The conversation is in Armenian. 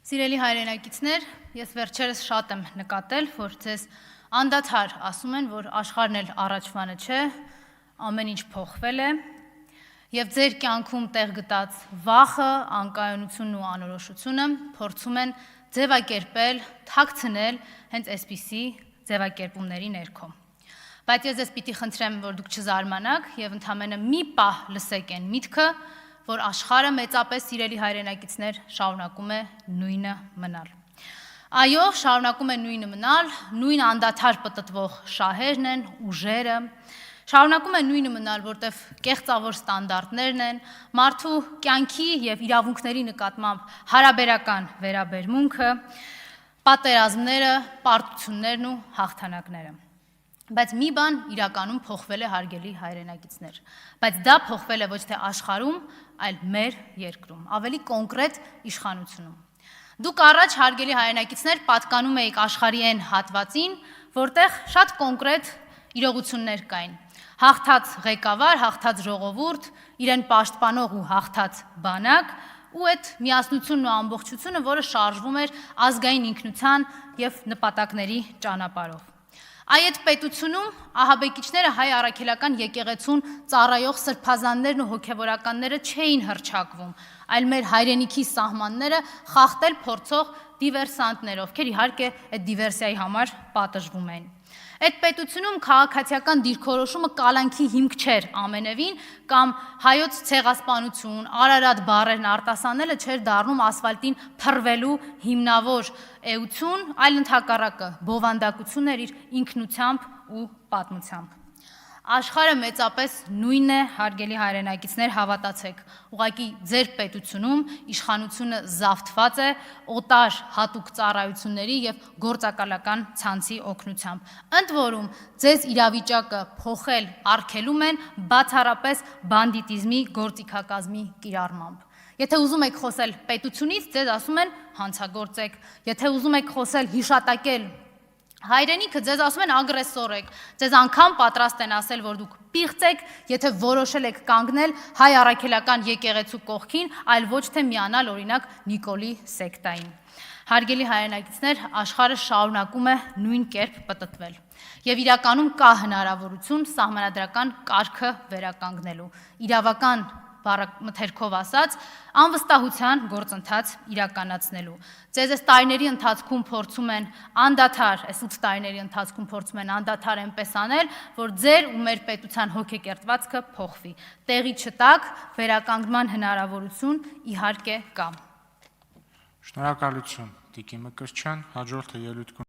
Սիրելի հայրենակիցներ, ես վերջերս շատ եմ նկատել, որ ձեզ անդադար ասում են, որ աշխարհն էլ առաջվանը չէ, ամեն ինչ փոխվել է, եւ ձեր կյանքում տեղ գտած վախը, անկայունությունն ու անորոշությունը փորձում են ձևակերպել, թաքցնել հենց այսպիսի ձևակերպումների ներքո։ Բայց ես ձեզ պիտի խնդրեմ, որ դուք չզարմանաք եւ ընդամենը մի պահ լսեք այն միտքը, որ աշխարհը մեծապես սիրելի հայրենակիցներ շարունակում է նույնը մնալ։ Այո, շարունակում է նույնը մնալ, նույն անդադար պտտվող շահերն են, ուժերը, շարունակում է նույնը մնալ, որտեղ կեղծավոր ստանդարտներն են, մարդու կյանքի եւ իրավունքների նկատմամբ հարաբերական վերաբերմունքը, պատերազմները, պարտություններն ու հաղթանակները։ Բայց մի բան իրականում փոխվել է, հարգելի հայրենակիցներ, բայց դա փոխվել է ոչ թե աշխարհում, այլ մեր երկրում, ավելի կոնկրետ իշխանությունում։ Դուք առաջ, հարգելի հայրենակիցներ, պատկանում էիք աշխարհի այն հատվածին, որտեղ շատ կոնկրետ իրողություններ կային։ Հաղթած ղեկավար, հաղթած ժողովուրդ, իրեն պաշտպանող ու հաղթած բանակ, ու այդ միասնությունն ու ամբողջությունը, որը շարժվում էր ազգային ինքնության եւ նպատակների ճանապարհով։ Այդ պետությունում ահաբեկիչները հայ առաքելական եկեղեցուն ծառայող սրբազաններն ու հոգևորականները չէին հռչակվում, այլ մեր հայրենիքի սահմանները խախտել փորձող դիվերսանտներ, ովքեր իհարկե այդ դիվերսիայի համար պատժվում էին։ Այդ պետությունում քաղաքացիական դիրքորոշումը կալանքի հիմք չէր ամենևին, կամ հայոց ցեղասպանություն, Արարատ բառերն արտասանելը չէր դառնում ասֆալտին փռվելու հիմնավոր էություն, այլ ընդհակառակը բովանդակություն էր իր ինքնությամբ ու պատմությամբ։ Աշխարհը մեծապես նույնն է, հարգելի հայրենակիցներ, հավատացեք, ուղղակի ձեր պետությունում իշխանությունը զավթված է օտար հատուկ ծառայությունների եւ գործակալական ցանցի օգնությամբ։ Ընդ որում, ձեզ իրավիճակը փոխել արգելում են բացառապես բանդիտիզմի գործիքակազմի կիրառմամբ։ Եթե ուզում եք խոսել պետությունից, ձեզ ասում են հանցագործեք, եթե ուզում եք խոսել հիշատակել հայրենիքը, ձեզ ասում են ագրեսոր եք, ձեզ անգամ պատրաստ են ասել, որ դուք պիղծ եք, եթե որոշել եք կանգնել հայ առաքելական եկեղեցու կողքին, այլ ոչ թե միանալ օրինակ Նիկոլի սեկտային։ Հարգելի հայրենակիցներ, աշխարհը շարունակում է նույն կերպ պտտվել։ Եվ իրականում կա հնարավորություն սահմանադրական կարգը վերականգնելու, իրավական մթերքով ասած, անվստահության գործընթաց իրականացնելու։ Ձեզ այս տարիների ընթացքում փորձում են անդադար, այս 8 տարիների ընթացքում փորձում են անդադար այնպես անել, որ ձեր ու մեր պետության հոգեկերտվածքը փոխվի։ Տեղի չտակ, վերականգնման հնարավորություն իհարկե կա։ Շնորհակալություն, Տիկին Մկրտչյան, հաջորդը ելույթ